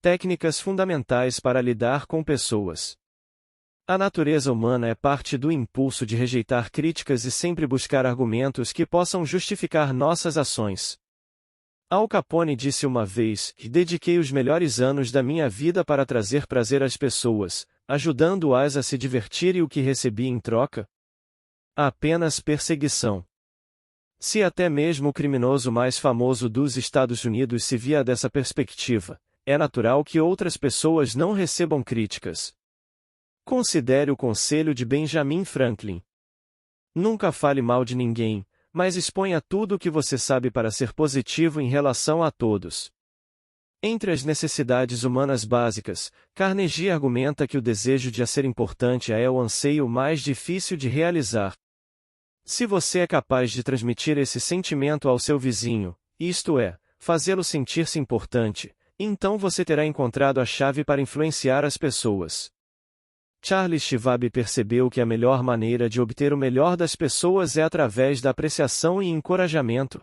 Técnicas fundamentais para lidar com pessoas. A natureza humana é parte do impulso de rejeitar críticas e sempre buscar argumentos que possam justificar nossas ações. Al Capone disse uma vez: dediquei os melhores anos da minha vida para trazer prazer às pessoas, ajudando-as a se divertir, e o que recebi em troca? Apenas perseguição. Se até mesmo o criminoso mais famoso dos Estados Unidos se via dessa perspectiva, é natural que outras pessoas não recebam críticas. Considere o conselho de Benjamin Franklin. Nunca fale mal de ninguém, mas exponha tudo o que você sabe para ser positivo em relação a todos. Entre as necessidades humanas básicas, Carnegie argumenta que o desejo de ser importante é o anseio mais difícil de realizar. Se você é capaz de transmitir esse sentimento ao seu vizinho, isto é, fazê-lo sentir-se importante, então você terá encontrado a chave para influenciar as pessoas. Charles Schwab percebeu que a melhor maneira de obter o melhor das pessoas é através da apreciação e encorajamento.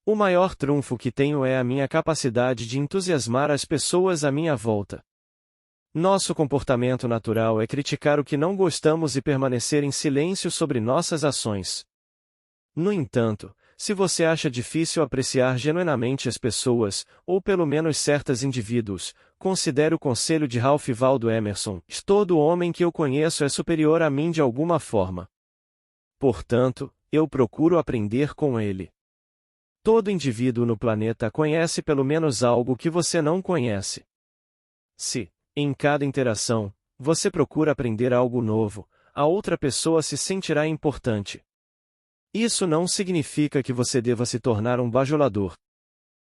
O maior trunfo que tenho é a minha capacidade de entusiasmar as pessoas à minha volta. Nosso comportamento natural é criticar o que não gostamos e permanecer em silêncio sobre nossas ações. No entanto, se você acha difícil apreciar genuinamente as pessoas, ou pelo menos certos indivíduos, considere o conselho de Ralph Waldo Emerson: todo homem que eu conheço é superior a mim de alguma forma. Portanto, eu procuro aprender com ele. Todo indivíduo no planeta conhece pelo menos algo que você não conhece. Se, em cada interação, você procura aprender algo novo, a outra pessoa se sentirá importante. Isso não significa que você deva se tornar um bajulador.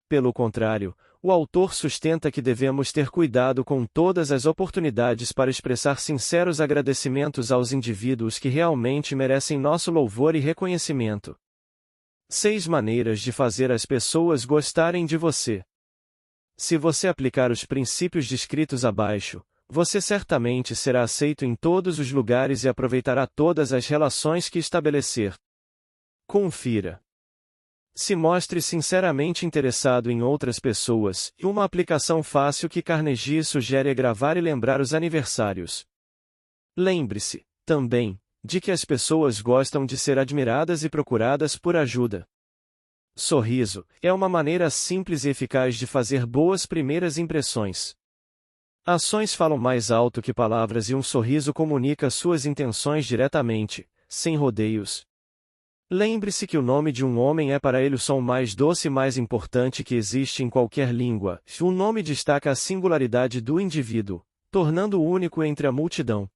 Pelo contrário, o autor sustenta que devemos ter cuidado com todas as oportunidades para expressar sinceros agradecimentos aos indivíduos que realmente merecem nosso louvor e reconhecimento. 6 maneiras de fazer as pessoas gostarem de você. Se você aplicar os princípios descritos abaixo, você certamente será aceito em todos os lugares e aproveitará todas as relações que estabelecer. Confira. Se mostre sinceramente interessado em outras pessoas, e uma aplicação fácil que Carnegie sugere é gravar e lembrar os aniversários. Lembre-se, também, de que as pessoas gostam de ser admiradas e procuradas por ajuda. Sorriso é uma maneira simples e eficaz de fazer boas primeiras impressões. Ações falam mais alto que palavras e um sorriso comunica suas intenções diretamente, sem rodeios. Lembre-se que o nome de um homem é para ele o som mais doce e mais importante que existe em qualquer língua. O nome destaca a singularidade do indivíduo, tornando-o único entre a multidão.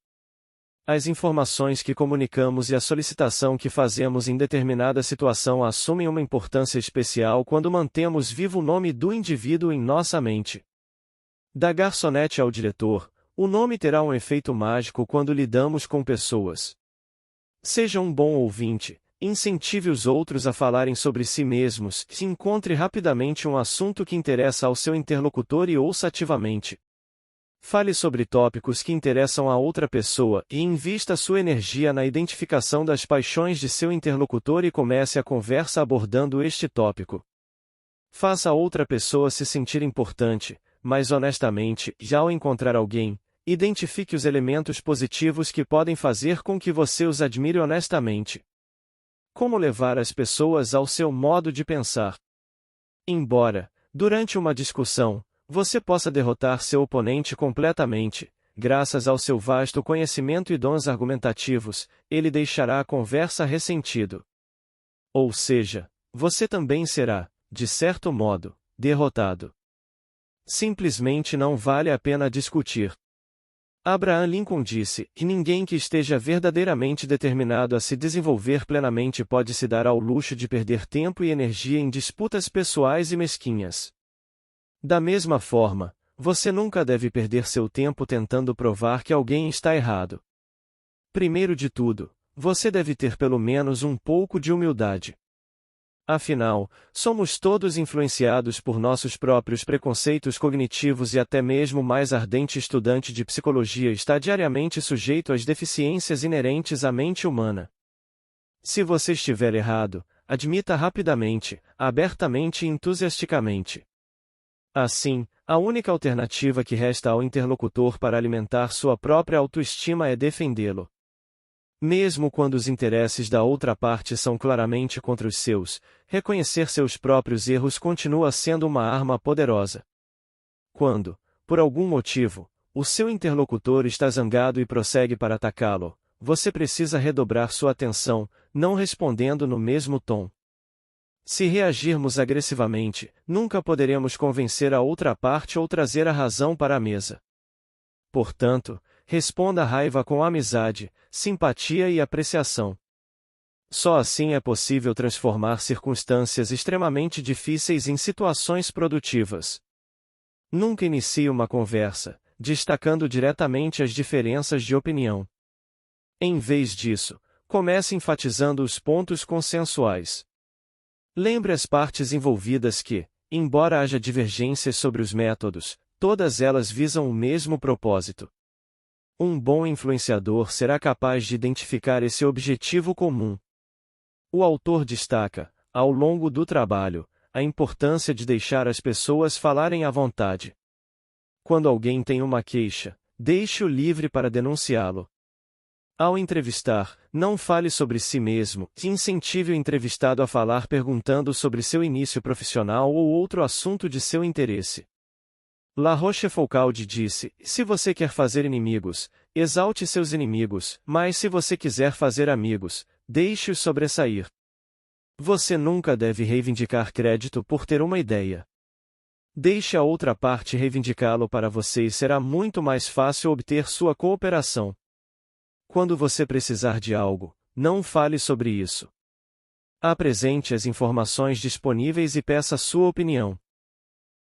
As informações que comunicamos e a solicitação que fazemos em determinada situação assumem uma importância especial quando mantemos vivo o nome do indivíduo em nossa mente. Da garçonete ao diretor, o nome terá um efeito mágico quando lidamos com pessoas. Seja um bom ouvinte, incentive os outros a falarem sobre si mesmos, e encontre rapidamente um assunto que interessa ao seu interlocutor e ouça ativamente. Fale sobre tópicos que interessam a outra pessoa e invista sua energia na identificação das paixões de seu interlocutor e comece a conversa abordando este tópico. Faça a outra pessoa se sentir importante, mas honestamente, já ao encontrar alguém, identifique os elementos positivos que podem fazer com que você os admire honestamente. Como levar as pessoas ao seu modo de pensar? Embora, durante uma discussão, você possa derrotar seu oponente completamente, graças ao seu vasto conhecimento e dons argumentativos, ele deixará a conversa ressentido. Ou seja, você também será, de certo modo, derrotado. Simplesmente não vale a pena discutir. Abraham Lincoln disse: ninguém que esteja verdadeiramente determinado a se desenvolver plenamente pode se dar ao luxo de perder tempo e energia em disputas pessoais e mesquinhas. Da mesma forma, você nunca deve perder seu tempo tentando provar que alguém está errado. Primeiro de tudo, você deve ter pelo menos um pouco de humildade. Afinal, somos todos influenciados por nossos próprios preconceitos cognitivos e até mesmo o mais ardente estudante de psicologia está diariamente sujeito às deficiências inerentes à mente humana. Se você estiver errado, admita rapidamente, abertamente e entusiasticamente. Assim, a única alternativa que resta ao interlocutor para alimentar sua própria autoestima é defendê-lo. Mesmo quando os interesses da outra parte são claramente contra os seus, reconhecer seus próprios erros continua sendo uma arma poderosa. Quando, por algum motivo, o seu interlocutor está zangado e prossegue para atacá-lo, você precisa redobrar sua atenção, não respondendo no mesmo tom. Se reagirmos agressivamente, nunca poderemos convencer a outra parte ou trazer a razão para a mesa. Portanto, responda à raiva com amizade, simpatia e apreciação. Só assim é possível transformar circunstâncias extremamente difíceis em situações produtivas. Nunca inicie uma conversa, destacando diretamente as diferenças de opinião. Em vez disso, comece enfatizando os pontos consensuais. Lembre as partes envolvidas que, embora haja divergências sobre os métodos, todas elas visam o mesmo propósito. Um bom influenciador será capaz de identificar esse objetivo comum. O autor destaca, ao longo do trabalho, a importância de deixar as pessoas falarem à vontade. Quando alguém tem uma queixa, deixe-o livre para denunciá-lo. Ao entrevistar, não fale sobre si mesmo, incentive o entrevistado a falar perguntando sobre seu início profissional ou outro assunto de seu interesse. La Rochefoucauld disse: se você quer fazer inimigos, exalte seus inimigos, mas se você quiser fazer amigos, deixe-os sobressair. Você nunca deve reivindicar crédito por ter uma ideia. Deixe a outra parte reivindicá-lo para você e será muito mais fácil obter sua cooperação. Quando você precisar de algo, não fale sobre isso. Apresente as informações disponíveis e peça sua opinião.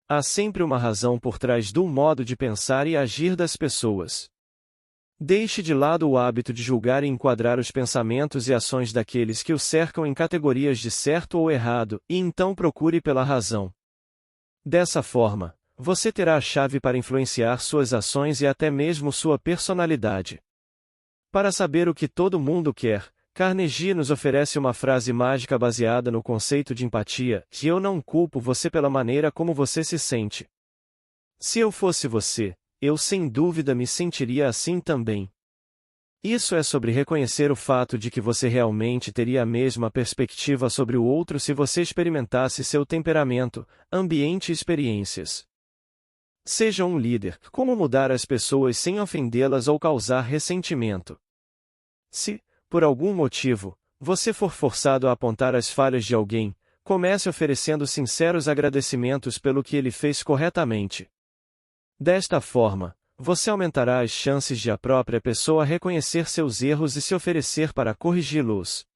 Há sempre uma razão por trás do modo de pensar e agir das pessoas. Deixe de lado o hábito de julgar e enquadrar os pensamentos e ações daqueles que o cercam em categorias de certo ou errado, e então procure pela razão. Dessa forma, você terá a chave para influenciar suas ações e até mesmo sua personalidade. Para saber o que todo mundo quer, Carnegie nos oferece uma frase mágica baseada no conceito de empatia: que eu não culpo você pela maneira como você se sente. Se eu fosse você, eu sem dúvida me sentiria assim também. Isso é sobre reconhecer o fato de que você realmente teria a mesma perspectiva sobre o outro se você experimentasse seu temperamento, ambiente e experiências. Seja um líder. Como mudar as pessoas sem ofendê-las ou causar ressentimento? Se, por algum motivo, você for forçado a apontar as falhas de alguém, comece oferecendo sinceros agradecimentos pelo que ele fez corretamente. Desta forma, você aumentará as chances de a própria pessoa reconhecer seus erros e se oferecer para corrigi-los.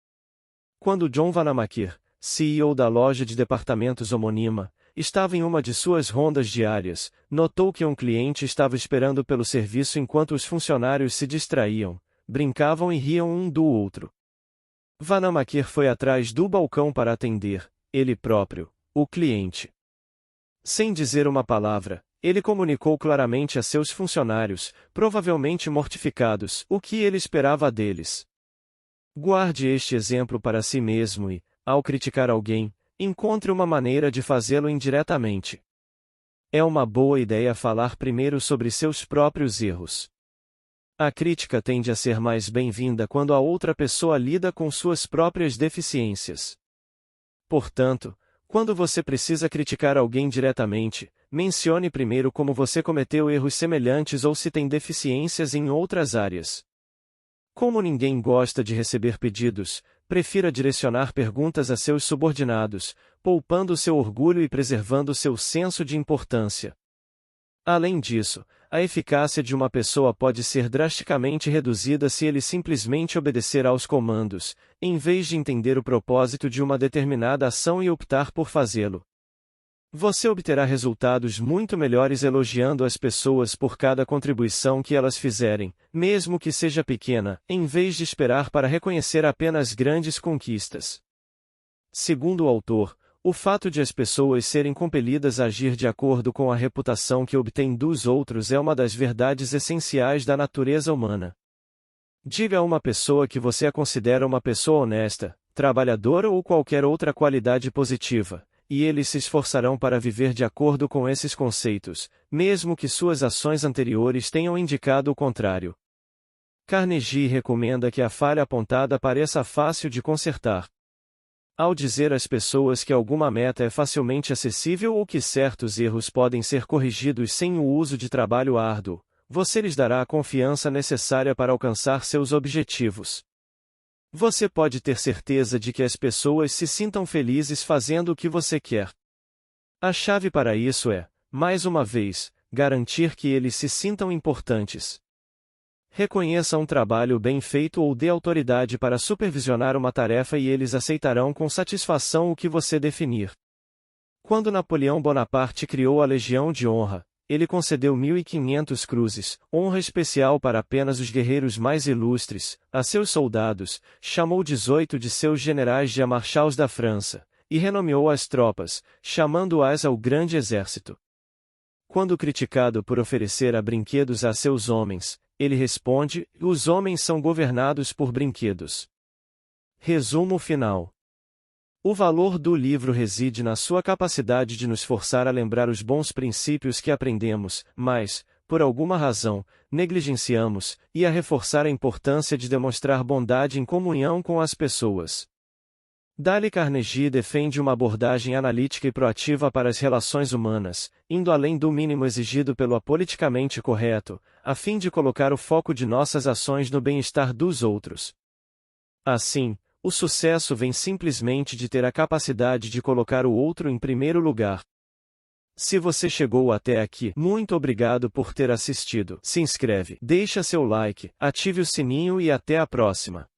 Quando John Vanamaker, CEO da loja de departamentos homônima, estava em uma de suas rondas diárias, notou que um cliente estava esperando pelo serviço enquanto os funcionários se distraíam, brincavam e riam um do outro. Vanamaker foi atrás do balcão para atender, ele próprio, o cliente. Sem dizer uma palavra, ele comunicou claramente a seus funcionários, provavelmente mortificados, o que ele esperava deles. Guarde este exemplo para si mesmo e, ao criticar alguém, encontre uma maneira de fazê-lo indiretamente. É uma boa ideia falar primeiro sobre seus próprios erros. A crítica tende a ser mais bem-vinda quando a outra pessoa lida com suas próprias deficiências. Portanto, quando você precisa criticar alguém diretamente, mencione primeiro como você cometeu erros semelhantes ou se tem deficiências em outras áreas. Como ninguém gosta de receber pedidos, prefira direcionar perguntas a seus subordinados, poupando seu orgulho e preservando seu senso de importância. Além disso, a eficácia de uma pessoa pode ser drasticamente reduzida se ele simplesmente obedecer aos comandos, em vez de entender o propósito de uma determinada ação e optar por fazê-lo. Você obterá resultados muito melhores elogiando as pessoas por cada contribuição que elas fizerem, mesmo que seja pequena, em vez de esperar para reconhecer apenas grandes conquistas. Segundo o autor, o fato de as pessoas serem compelidas a agir de acordo com a reputação que obtêm dos outros é uma das verdades essenciais da natureza humana. Diga a uma pessoa que você a considera uma pessoa honesta, trabalhadora ou qualquer outra qualidade positiva, e eles se esforçarão para viver de acordo com esses conceitos, mesmo que suas ações anteriores tenham indicado o contrário. Carnegie recomenda que a falha apontada pareça fácil de consertar. Ao dizer às pessoas que alguma meta é facilmente acessível ou que certos erros podem ser corrigidos sem o uso de trabalho árduo, você lhes dará a confiança necessária para alcançar seus objetivos. Você pode ter certeza de que as pessoas se sintam felizes fazendo o que você quer. A chave para isso é, mais uma vez, garantir que eles se sintam importantes. Reconheça um trabalho bem feito ou dê autoridade para supervisionar uma tarefa e eles aceitarão com satisfação o que você definir. Quando Napoleão Bonaparte criou a Legião de Honra, ele concedeu 1.500 cruzes, honra especial para apenas os guerreiros mais ilustres, a seus soldados, chamou 18 de seus generais de marchais da França, e renomeou as tropas, chamando-as ao grande exército. Quando criticado por oferecer brinquedos a seus homens, ele responde: os homens são governados por brinquedos. Resumo final. O valor do livro reside na sua capacidade de nos forçar a lembrar os bons princípios que aprendemos, mas, por alguma razão, negligenciamos, e a reforçar a importância de demonstrar bondade em comunhão com as pessoas. Dale Carnegie defende uma abordagem analítica e proativa para as relações humanas, indo além do mínimo exigido pelo politicamente correto, a fim de colocar o foco de nossas ações no bem-estar dos outros. Assim, o sucesso vem simplesmente de ter a capacidade de colocar o outro em primeiro lugar. Se você chegou até aqui, muito obrigado por ter assistido. Se inscreve, deixa seu like, ative o sininho e até a próxima.